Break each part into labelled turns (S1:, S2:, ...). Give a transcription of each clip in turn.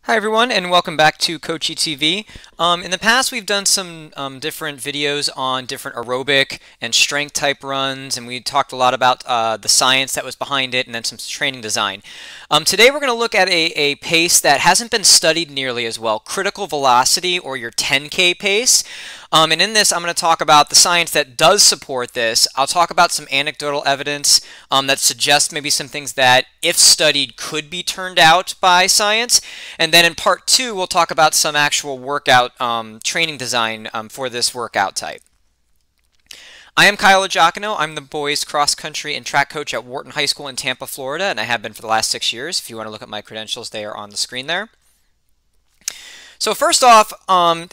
S1: Hi everyone, and welcome back to Coachy TV. In the past, we've done some different videos on different aerobic and strength type runs, and we talked a lot about the science that was behind it, and then some training design. Today, we're going to look at a pace that hasn't been studied nearly as well: critical velocity, or your 10K pace. And in this, I'm going to talk about the science that does support this. I'll talk about some anecdotal evidence that suggests maybe some things that, if studied, could be turned out by science. And then in part two, we'll talk about some actual workout training design for this workout type. I am Kyle Giacono. I'm the boys cross country and track coach at Wharton High School in Tampa, Florida, and I have been for the last 6 years. If you want to look at my credentials, they are on the screen there. So first off,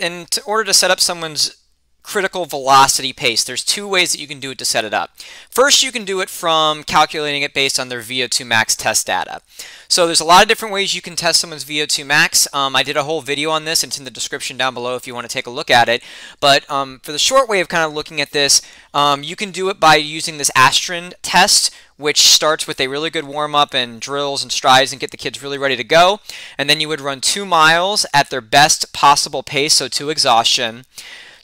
S1: in order to set up someone's critical velocity pace, there's two ways that you can do it to set it up. First, you can do it from calculating it based on their VO2 max test data. So there's a lot of different ways you can test someone's VO2 max. I did a whole video on this. It's in the description down below if you want to take a look at it. But for the short way of kind of looking at this, you can do it by using this Astrin test, which starts with a really good warm-up and drills and strides and get the kids really ready to go. And then you would run 2 miles at their best possible pace, so to exhaustion.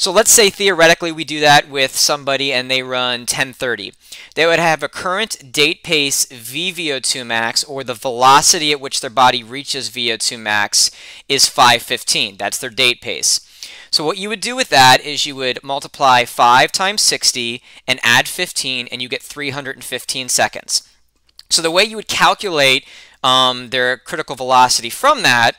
S1: So let's say theoretically we do that with somebody and they run 10:30. They would have a current date pace VVO2 max, or the velocity at which their body reaches VO2 max, is 5:15. That's their date pace. So what you would do with that is you would multiply 5 times 60 and add 15, and you get 315 seconds. So the way you would calculate their critical velocity from that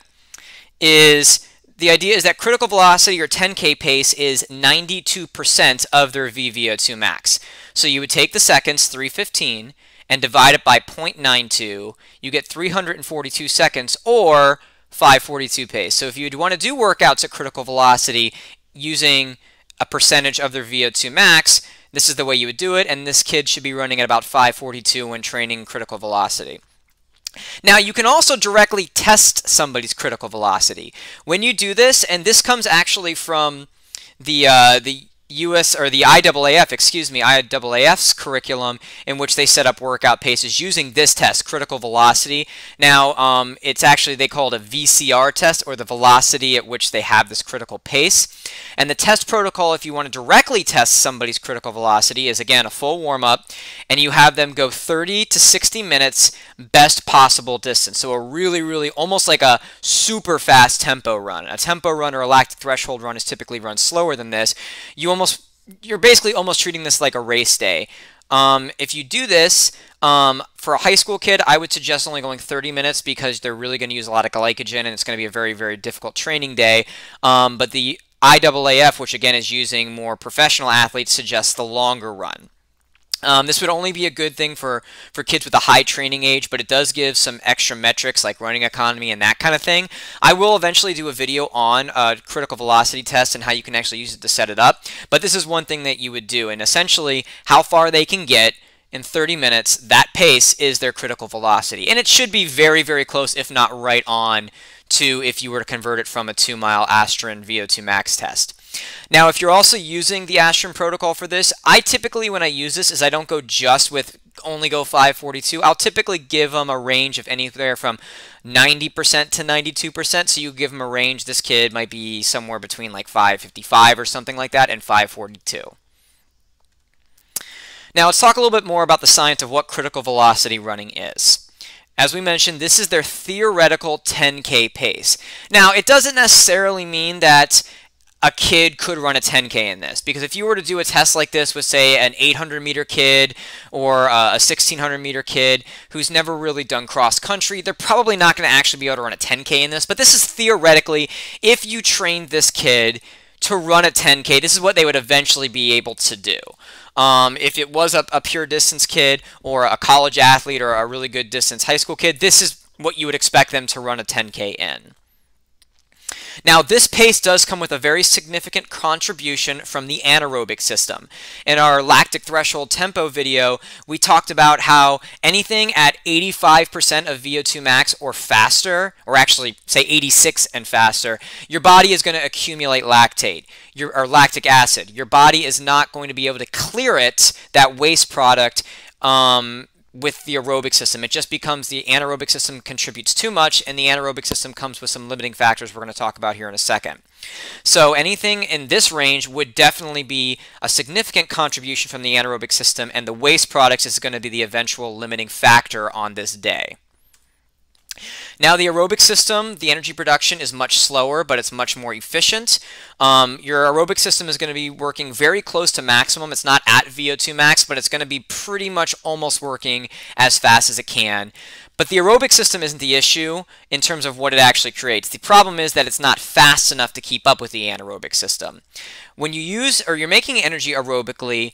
S1: is, the idea is that critical velocity, or 10K pace, is 92% of their VVO2 max. So you would take the seconds, 315, and divide it by 0.92. You get 342 seconds, or 542 pace. So if you'd want to do workouts at critical velocity using a percentage of their VO2 max, this is the way you would do it, and this kid should be running at about 542 when training critical velocity. Now, you can also directly test somebody's critical velocity. When you do this, and this comes actually from the US, or the IAAF, excuse me, IAAF's curriculum, in which they set up workout paces using this test, critical velocity. Now, it's actually, they call it a VCR test, or the velocity at which they have this critical pace. And the test protocol, if you want to directly test somebody's critical velocity, is again a full warm-up, and you have them go 30 to 60 minutes best possible distance. So a really, almost like a super fast tempo run. A tempo run or a lactic threshold run is typically run slower than this. You're basically almost treating this like a race day. If you do this for a high school kid, I would suggest only going 30 minutes because they're really going to use a lot of glycogen, and it's going to be a very difficult training day. But the IAAF, which again is using more professional athletes, suggests the longer run. This would only be a good thing for kids with a high training age, but it does give some extra metrics like running economy and that kind of thing. I will eventually do a video on critical velocity tests and how you can actually use it to set it up, but this is one thing that you would do, and essentially how far they can get in 30 minutes, that pace is their critical velocity. And it should be very close, if not right on, to if you were to convert it from a 2-mile Astrin VO2 max test. Now, if you're also using the Astrin protocol for this, I typically, when I use this, is I don't go just with only go 542. I'll typically give them a range of anywhere from 90% to 92%. So you give them a range. This kid might be somewhere between like 555 or something like that and 542. Now, let's talk a little bit more about the science of what critical velocity running is. As we mentioned, this is their theoretical 10K pace. Now, it doesn't necessarily mean that a kid could run a 10K in this, because if you were to do a test like this with, say, an 800-meter kid or a 1,600-meter kid who's never really done cross-country, they're probably not going to actually be able to run a 10K in this. But this is theoretically, if you trained this kid to run a 10K, this is what they would eventually be able to do. If it was a pure distance kid or a college athlete or a really good distance high school kid, this is what you would expect them to run a 10K in. Now, this pace does come with a very significant contribution from the anaerobic system. In our lactic threshold tempo video, we talked about how anything at 85% of VO2 max or faster, or actually say 86 and faster, your body is going to accumulate lactate, or lactic acid. Your body is not going to be able to clear it, that waste product, with the aerobic system. It just becomes the anaerobic system contributes too much, and the anaerobic system comes with some limiting factors we're going to talk about here in a second. So anything in this range would definitely be a significant contribution from the anaerobic system, and the waste products is going to be the eventual limiting factor on this day. Now the aerobic system, the energy production is much slower, but it's much more efficient. Your aerobic system is going to be working very close to maximum. It's not at VO2 max, but it's going to be pretty much almost working as fast as it can. But the aerobic system isn't the issue in terms of what it actually creates. The problem is that it's not fast enough to keep up with the anaerobic system. When you use, or you're making energy aerobically,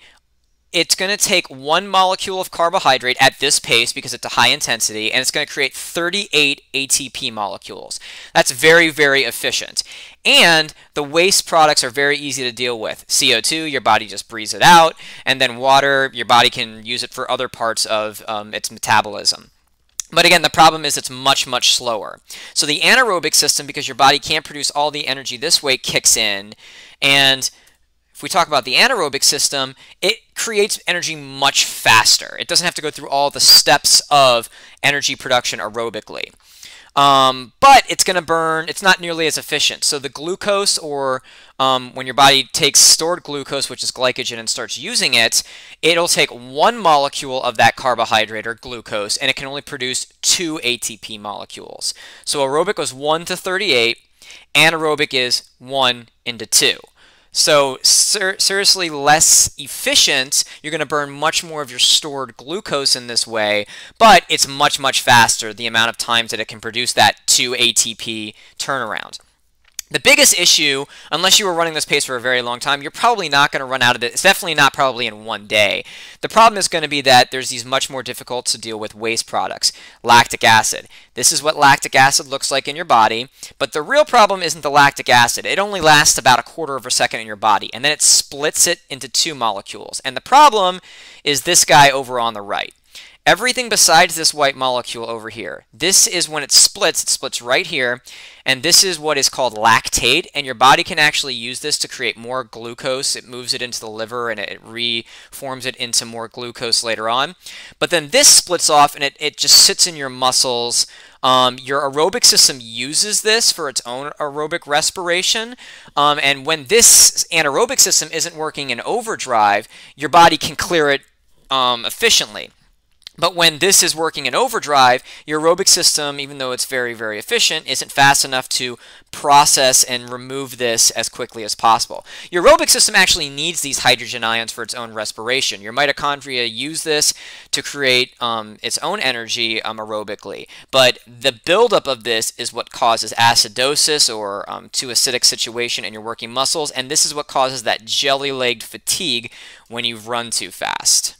S1: it's going to take 1 molecule of carbohydrate at this pace because it's a high intensity, and it's going to create 38 ATP molecules. That's very, very efficient. And the waste products are very easy to deal with. CO2, your body just breathes it out, and then water, your body can use it for other parts of its metabolism. But again, the problem is it's much, much slower. So the anaerobic system, because your body can't produce all the energy this way, kicks in, and if we talk about the anaerobic system, it creates energy much faster. It doesn't have to go through all the steps of energy production aerobically. But it's going to burn, it's not nearly as efficient. So the glucose, or when your body takes stored glucose, which is glycogen, and starts using it, it'll take 1 molecule of that carbohydrate, or glucose, and it can only produce 2 ATP molecules. So aerobic was 1 to 38, anaerobic is 1 into 2. So seriously less efficient. You're going to burn much more of your stored glucose in this way, but it's much, much faster, the amount of times that it can produce that 2 ATP turnaround. The biggest issue, unless you were running this pace for a very long time, you're probably not going to run out of it. It's definitely not probably in one day. The problem is going to be that there's these much more difficult to deal with waste products. Lactic acid. This is what lactic acid looks like in your body, but the real problem isn't the lactic acid. It only lasts about 1/4 of a second in your body, and then it splits it into 2 molecules. And the problem is this guy over on the right. Everything besides this white molecule over here, this is when it splits right here, and this is what is called lactate, and your body can actually use this to create more glucose. It moves it into the liver, and it reforms it into more glucose later on. But then this splits off, and it just sits in your muscles. Your aerobic system uses this for its own aerobic respiration, and when this anaerobic system isn't working in overdrive, your body can clear it efficiently. But when this is working in overdrive, your aerobic system, even though it's very, very efficient, isn't fast enough to process and remove this as quickly as possible. Your aerobic system actually needs these hydrogen ions for its own respiration. Your mitochondria use this to create its own energy aerobically. But the buildup of this is what causes acidosis, or too acidic situation in your working muscles, and this is what causes that jelly-legged fatigue when you run too fast.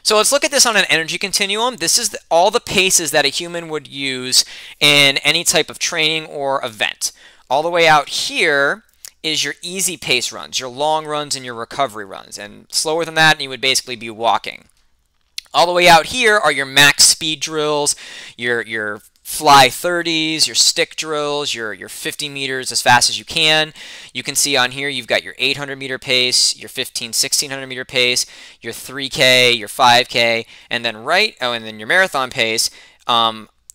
S1: So let's look at this on an energy continuum. This is all the paces that a human would use in any type of training or event. All the way out here is your easy pace runs, your long runs and your recovery runs. And slower than that, you would basically be walking. All the way out here are your max speed drills, your fly 30s, your stick drills, your 50 meters as fast as you can. You can see on here you've got your 800 meter pace, your 1600 meter pace, your 3K, your 5K, and then and then your marathon pace.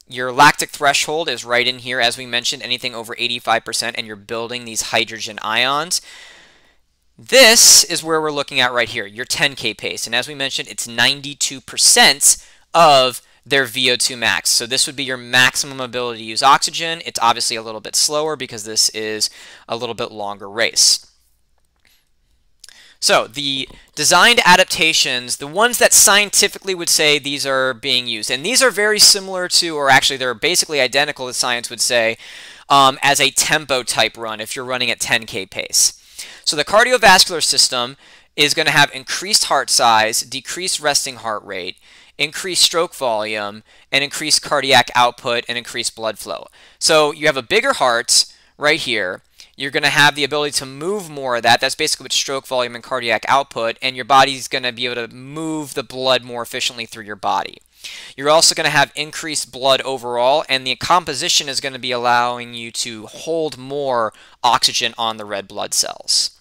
S1: Your lactic threshold is right in here, as we mentioned, anything over 85%, and you're building these hydrogen ions. This is where we're looking at right here, your 10K pace, and as we mentioned, it's 92% of their VO2 max. So this would be your maximum ability to use oxygen. It's obviously a little bit slower because this is a little bit longer race. So the designed adaptations, the ones that scientifically would say these are being used, and these are very similar to, or actually they're basically identical to science would say, as a tempo type run if you're running at 10K pace. So the cardiovascular system is going to have increased heart size, decreased resting heart rate, increased stroke volume, and increased cardiac output and increased blood flow. So you have a bigger heart right here. You're going to have the ability to move more of that. That's basically what stroke volume and cardiac output, and your body's going to be able to move the blood more efficiently through your body. You're also going to have increased blood overall, and the composition is going to be allowing you to hold more oxygen on the red blood cells.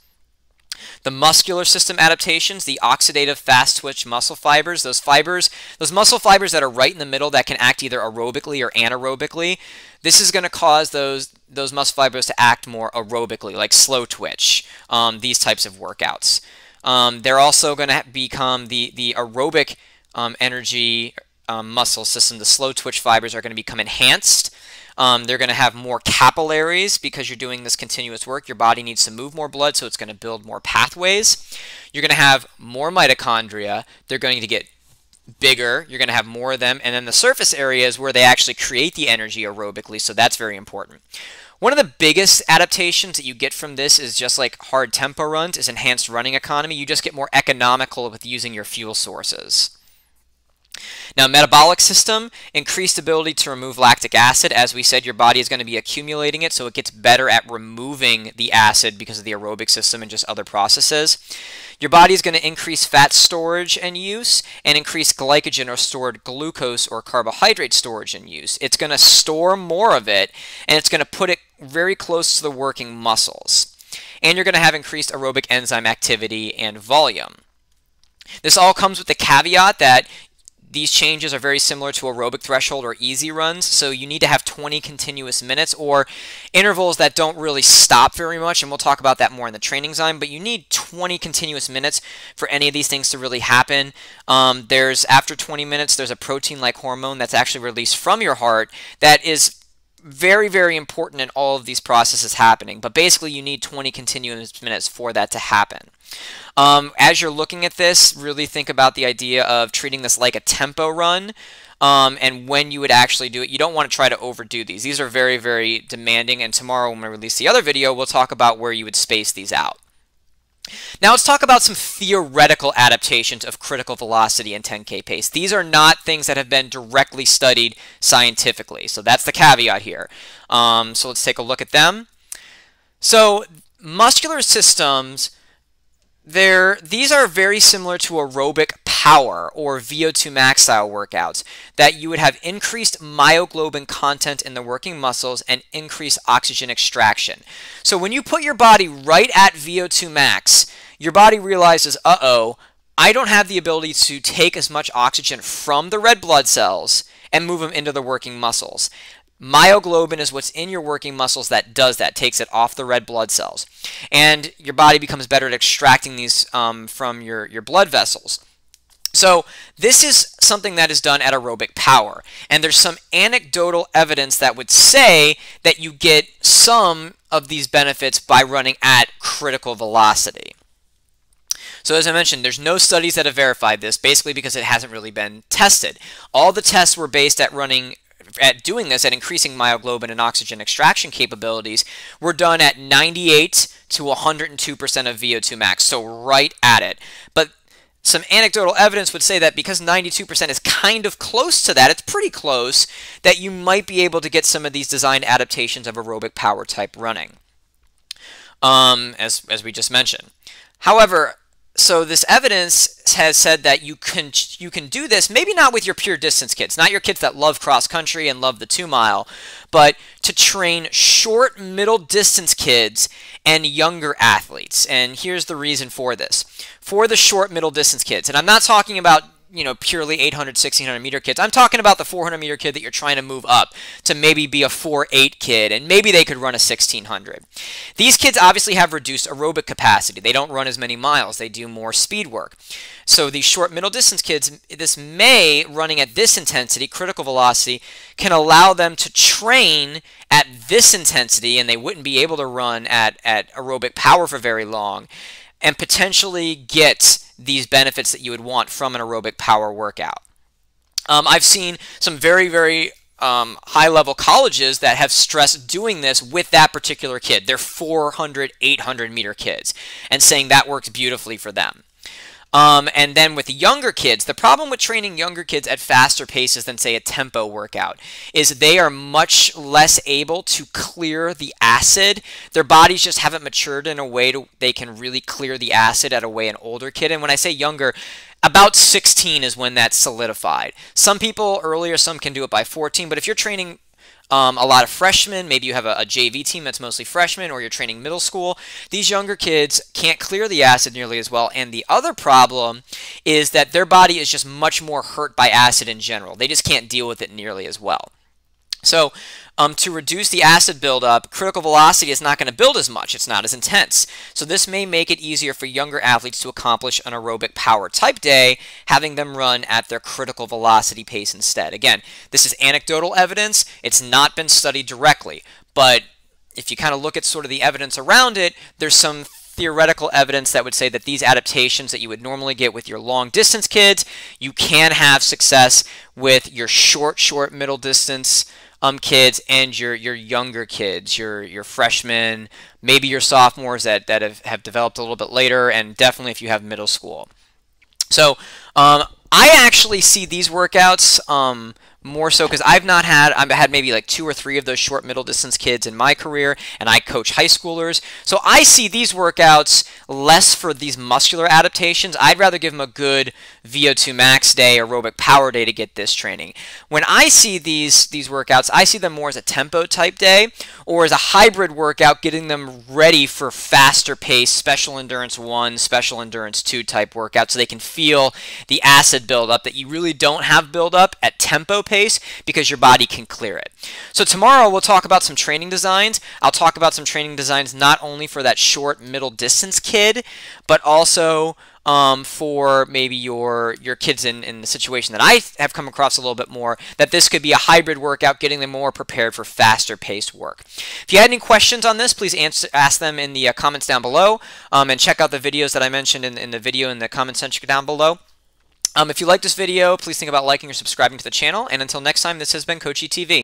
S1: The muscular system adaptations, the oxidative fast twitch muscle fibers, those muscle fibers that are right in the middle that can act either aerobically or anaerobically, this is going to cause those muscle fibers to act more aerobically, like slow twitch, these types of workouts. They're also going to become the aerobic energy muscle system. The slow twitch fibers are going to become enhanced. They're going to have more capillaries because you're doing this continuous work. Your body needs to move more blood, so it's going to build more pathways. You're going to have more mitochondria. They're going to get bigger. You're going to have more of them. And then the surface areas where they actually create the energy aerobically, so that's very important. One of the biggest adaptations that you get from this is just like hard tempo runs, is enhanced running economy. You just get more economical with using your fuel sources. Now, metabolic system, increased ability to remove lactic acid. As we said, your body is going to be accumulating it, so it gets better at removing the acid because of the aerobic system and just other processes. Your body is going to increase fat storage and use, and increase glycogen or stored glucose or carbohydrate storage and use. It's going to store more of it, and it's going to put it very close to the working muscles. And you're going to have increased aerobic enzyme activity and volume. This all comes with the caveat that these changes are very similar to aerobic threshold or easy runs, so you need to have 20 continuous minutes or intervals that don't really stop very much, and we'll talk about that more in the training design, but you need 20 continuous minutes for any of these things to really happen. After 20 minutes, there's a protein-like hormone that's actually released from your heart that is very, very important in all of these processes happening, but basically you need 20 continuous minutes for that to happen. As you're looking at this, really think about the idea of treating this like a tempo run, and when you would actually do it. You don't want to try to overdo these. These are very, very demanding, and tomorrow when we release the other video, we'll talk about where you would space these out. Now let's talk about some theoretical adaptations of critical velocity and 10K pace. These are not things that have been directly studied scientifically, so that's the caveat here. So let's take a look at them. So muscular systems, these are very similar to aerobic power or VO2 max style workouts, that you would have increased myoglobin content in the working muscles and increased oxygen extraction. So when you put your body right at VO2 max, your body realizes, uh-oh, I don't have the ability to take as much oxygen from the red blood cells and move them into the working muscles. Myoglobin is what's in your working muscles that does that, takes it off the red blood cells. And your body becomes better at extracting these from your blood vessels. So this is something that is done at aerobic power. And there's some anecdotal evidence that would say that you get some of these benefits by running at critical velocity. So as I mentioned, there's no studies that have verified this, basically because it hasn't really been tested. All the tests were based at doing this, at increasing myoglobin and oxygen extraction capabilities, were done at 98 to 102% of VO2 max, so right at it. But some anecdotal evidence would say that because 92% is kind of close to that, it's pretty close, that you might be able to get some of these designed adaptations of aerobic power type running, as we just mentioned. However, so this evidence has said that you can do this, maybe not with your pure distance kids, not your kids that love cross country and love the 2-mile, but to train short middle distance kids and younger athletes. And here's the reason for this. For the short middle distance kids, and I'm not talking about purely 800, 1600 meter kids. I'm talking about the 400 meter kid that you're trying to move up to maybe be a 4.8 kid, and maybe they could run a 1600. These kids obviously have reduced aerobic capacity. They don't run as many miles. They do more speed work. So these short middle distance kids, this may, running at this intensity, critical velocity, can allow them to train at this intensity, and they wouldn't be able to run at aerobic power for very long, and potentially get these benefits that you would want from an aerobic power workout. I've seen some very, very high-level colleges that have stressed doing this with that particular kid. They're 400, 800 meter kids, and saying that works beautifully for them. And then with the younger kids, the problem with training younger kids at faster paces than, say, a tempo workout is they are much less able to clear the acid. Their bodies just haven't matured in a way they can really clear the acid at a way an older kid. And when I say younger, about 16 is when that's solidified. Some people earlier, some can do it by 14, but if you're training a lot of freshmen, maybe you have a JV team that's mostly freshmen, or you're training middle school. These younger kids can't clear the acid nearly as well, and the other problem is that their body is just much more hurt by acid in general. They just can't deal with it nearly as well. So to reduce the acid buildup, critical velocity is not going to build as much. It's not as intense. So this may make it easier for younger athletes to accomplish an aerobic power type day, having them run at their critical velocity pace instead. Again, this is anecdotal evidence. It's not been studied directly. But if you kind of look at sort of the evidence around it, there's some theoretical evidence that would say that these adaptations that you would normally get with your long distance kids, you can have success with your short middle distance kids and your younger kids, your freshmen, maybe your sophomores that have developed a little bit later, and definitely if you have middle school. So I actually see these workouts more so because I've had maybe like 2 or 3 of those short middle distance kids in my career, and I coach high schoolers. So I see these workouts less for these muscular adaptations. I'd rather give them a good VO2 max day, aerobic power day to get this training. When I see these workouts, I see them more as a tempo type day or as a hybrid workout, getting them ready for faster pace, special endurance 1, special endurance 2 type workout, so they can feel the acid buildup that you really don't have buildup at tempo pace because your body can clear it. So tomorrow we'll talk about some training designs. I'll talk about some training designs not only for that short middle distance kid, but also for maybe your kids in the situation that I have come across a little bit more, that this could be a hybrid workout, getting them more prepared for faster paced work. If you had any questions on this, please ask them in the comments down below, and check out the videos that I mentioned in the video in the comment section down below. If you like this video, please think about liking or subscribing to the channel, and until next time, this has been Coachy TV.